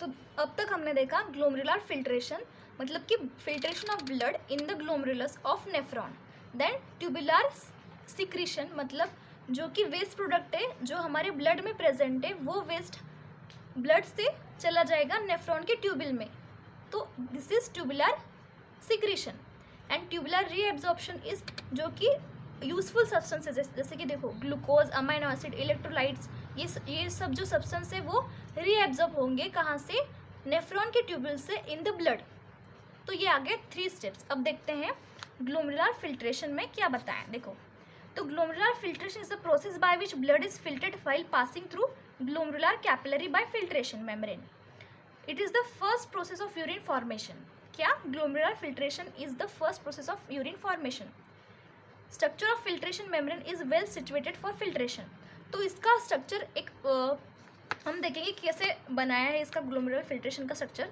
तो अब तक हमने देखा ग्लोमेरुलर फिल्ट्रेशन, मतलब कि filtration of blood in the glomerulus of nephron. Then tubular secretion, मतलब जो कि वेस्ट प्रोडक्ट है जो हमारे ब्लड में प्रेजेंट है, वो वेस्ट ब्लड से चला जाएगा नेफ्रॉन के ट्यूबिल में, तो this is tubular secretion. And tubular reabsorption is जो कि यूजफुल सब्सटेंसेस, जैसे कि देखो ग्लूकोज, अमाइनो एसिड, इलेक्ट्रोलाइट्स, ये सब जो सब्सटेंस है वो रीएब्जॉर्ब होंगे कहाँ से, नेफ्रॉन के ट्यूबुल से इन द ब्लड। तो ये आ गए 3 स्टेप्स। अब देखते हैं ग्लोमेरुलर फिल्ट्रेशन में क्या बताएं। देखो, तो glomerular filtration is the process by which blood is filtered while passing through glomerular capillary by filtration membrane. It is the first process of urine formation. क्या? Glomerular filtration is the first process of urine formation. Structure of filtration membrane is well situated for filtration. तो इसका structure एक हम देखेंगे कैसे बनाया है इसका ग्लोमेरुलर फिल्ट्रेशन का स्ट्रक्चर।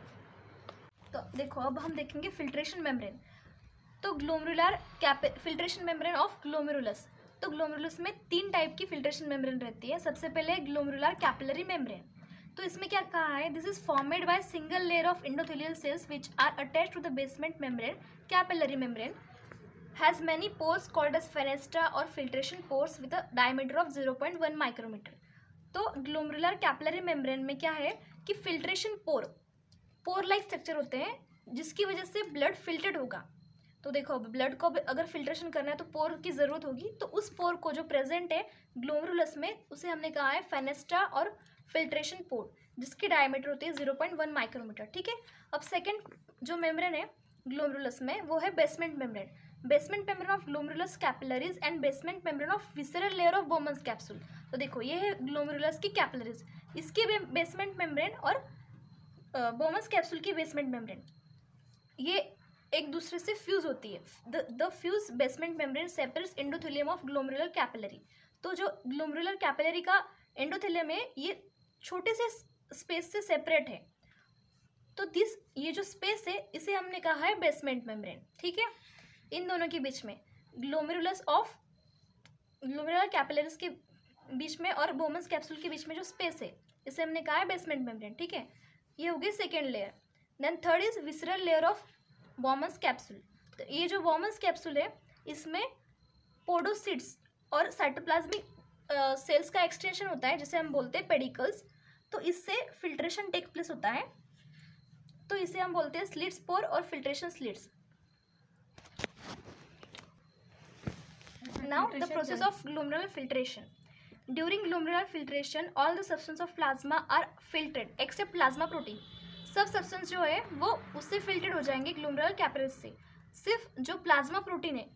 तो देखो, अब हम देखेंगे फिल्ट्रेशन मेम्ब्रेन। तो glomerular filtration membrane of glomerulus. तो ग्लोमेरुलस में 3 टाइप की फिल्ट्रेशन मेम्ब्रेन रहती है। सबसे पहले ग्लोमेरुलर कैपिलरी मेम्ब्रेन। तो इसमें क्या कहा है, this is formed by single layer of endothelial cells which are attached to the basement membrane. Capillary membrane has many pores called as fenestra or filtration pores with a diameter of 0.1 micrometer। तो glomerular capillary membrane में क्या है कि filtration pore like structure होते हैं जिसकी वजह से ब्लड फिल्टर्ड होगा। तो देखो, ब्लड को अगर फिल्ट्रेशन करना है तो पोर की ज़रूरत होगी, तो उस पोर को जो प्रेजेंट है ग्लोमेरुलस में उसे हमने कहा है फेनेस्ट्रा और फिल्ट्रेशन पोर, जिसकी डायमीटर होती है 0.1 माइक्रोमीटर। ठीक है। अब सेकेंड जो मेम्ब्रेन है ग्लोमेरुलस में वो है basement membrane. Basement membrane of glomerulus capillaries and basement membrane of visceral layer of Bowman's capsule. तो देखो, ये है ग्लोमेरुलस की कैपिलरीज, इसके बेसमेंट मेम्ब्रेन और बोमन्स कैप्सूल की बेसमेंट मेम्ब्रेन ये एक दूसरे से फ्यूज होती है। The fuse basement membrane separates endothelium of glomerular capillary. तो जो ग्लोमेरुलर कैपिलरी का एंडोथेलियम है ये छोटे से स्पेस से सेपरेट है, तो ये जो स्पेस है इसे हमने कहा है बेसमेंट मेम्ब्रेन। ठीक है। इन दोनों के बीच में ग्लोमेरुलर कैपिलरीज के बीच में और बोमन्स कैप्सूल के बीच में जो स्पेस है इसे हमने कहा है बेसमेंट मेम्ब्रेन। ठीक है। ये हो गई second layer. Then third is visceral layer of Bowman's capsule. तो ये जो बोमन्स कैप्सूल है इसमें पोडोसिट्स और साइटोप्लाज्मिक सेल्स का एक्सटेंशन होता है जिसे हम बोलते हैं पेडिकल्स। तो इससे फिल्ट्रेशन टेक प्लेस होता है, तो इसे हम बोलते हैं स्लिट्स पोर और filtration slits. Now the process of glomerular filtration. During glomerular filtration, all the substance of plasma are filtered except plasma protein. सब सब्सटेंस जो है वो उससे फिल्टर्ड हो जाएंगे ग्लोमेरुलर कैपिलरीज से। सिर्फ जो प्लाज्मा प्रोटीन है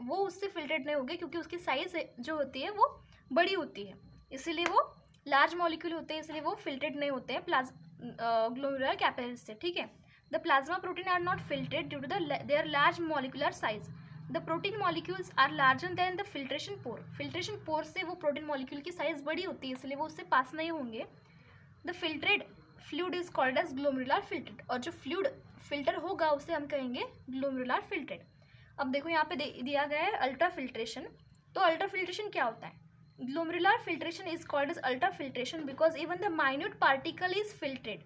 वो उससे फिल्टर्ड नहीं होंगे क्योंकि उसकी साइज जो होती है वो बड़ी होती है, इसीलिए वो लार्ज मॉलिक्यूल होते हैं, इसलिए वो फिल्टर्ड नहीं होते हैं ग्लोमेरुलर कैपिलरीज से। ठीक है। The plasma protein are not filtered due to their large molecular size. The protein molecules are larger than the filtration pore. Filtration pore से वो प्रोटीन मॉलिक्यूल की साइज बड़ी होती है, इसलिए वो उससे पास नहीं होंगे। The filtered fluid is called as glomerular filtered. और जो फ्लूइड फिल्टर होगा उसे हम कहेंगे ग्लोमेरुलर फिल्ट्रेड। अब देखो, यहाँ पे दिया गया है अल्ट्रा फिल्ट्रेशन। तो अल्ट्रा फिल्ट्रेशन क्या होता है? Glomerular filtration is called as ultra filtration because even the minute particle is filtered.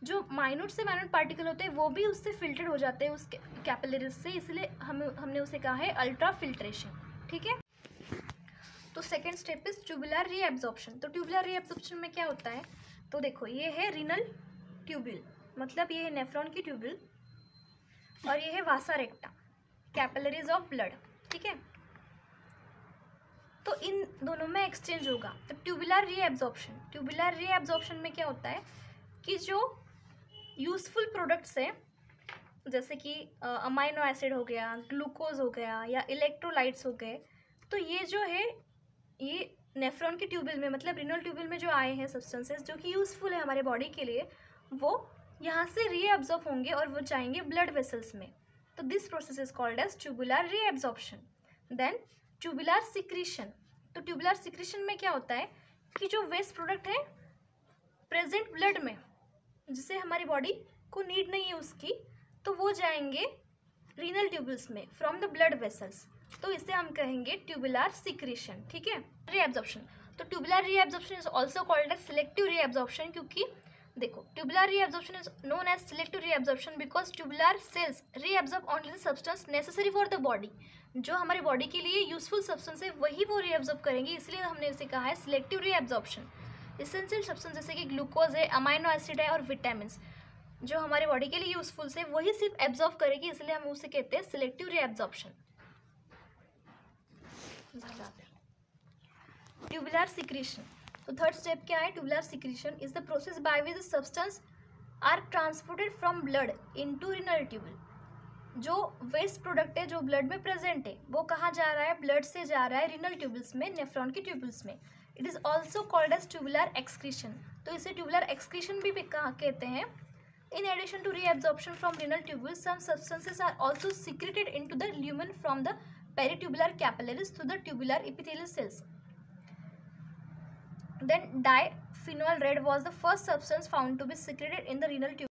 जो माइन्यूट से माइन्यूट पार्टिकल होते हैं वो भी उससे फिल्टर्ड हो जाते हैं उस कैपिलरीज से, इसलिए हमने उसे कहा है अल्ट्रा फिल्ट्रेशन। ठीक है। तो second step is tubular reabsorption. तो ट्यूबुलर रीएब्जॉर्प्शन में क्या होता है? तो देखो, ये है रीनल ट्यूब्यूल, मतलब ये है नेफ्रॉन की ट्यूब्यूल, और ये है वासा रेक्टा, कैपिलरीज ऑफ ब्लड। ठीक है। तो इन दोनों में एक्सचेंज होगा। तो ट्यूबुलर रीएब्जॉर्प्शन में क्या होता है कि जो यूजफुल प्रोडक्ट्स है जैसे कि अमाइनो एसिड हो गया, ग्लूकोज हो गया या इलेक्ट्रोलाइट्स हो गए, तो ये जो है ये नेफ्रॉन की ट्यूबुल में, मतलब रीनल ट्यूबुल में जो आए हैं सब्सटेंसेस जो कि यूजफुल है हमारे बॉडी के लिए, वो यहाँ से रीअब्जॉर्ब होंगे और वो जाएंगे ब्लड वेसल्स में। तो this process is called as tubular reabsorption. Then tubular secretion. तो ट्यूबुलर सिक्रीशन में क्या होता है कि जो वेस्ट प्रोडक्ट है प्रेजेंट ब्लड में जिसे हमारी बॉडी को नीड नहीं है उसकी, तो वो जाएंगे रीनल ट्यूबुल्स में फ्रॉम द ब्लड वेसल्स। तो इसे हम कहेंगे ट्यूबुलर सिक्रीशन। ठीक है। रीअब्जॉर्प्शन। तो tubular reabsorption is also called as selective reabsorption क्योंकि देखो, tubular reabsorption is known as selective reabsorption because tubular cells reabsorb only the substance necessary for the body. जो हमारी बॉडी के लिए यूजफुल सब्सटेंस है वही वो रीअब्जॉर्ब करेंगे, इसलिए हमने इसे कहा है सिलेक्टिव रीअब्जॉर्प्शन। इसेंशियल सब्सटेंस जैसे कि ग्लूकोज है, अमाइनो एसिड है और विटामिन जो हमारे बॉडी के लिए यूजफुल से वही सिर्फ एब्जॉर्ब करेगी, इसलिए हम उसे कहते हैं सिलेक्टिव रीअब्जॉर्प्शन। ट्यूबुलर सिक्रीशन, तो थर्ड स्टेप क्या है? Tubular secretion is the process by which the substance are transported from blood into renal tubule. जो वेस्ट प्रोडक्ट है जो ब्लड में प्रेजेंट है वो कहाँ जा रहा है? ब्लड से जा रहा है रिनल ट्यूबल्स में, नेफ्रॉन की ट्यूबल्स में। It is also called as tubular excretion, तो इसे ट्यूबुलर एक्सक्रीशन भी कहते हैं। In addition to reabsorption from renal tubules, some substances are also secreted into the lumen from the peritubular capillaries through the tubular epithelial cells. Then diphenol red was the first substance found to be secreted in the renal tubule.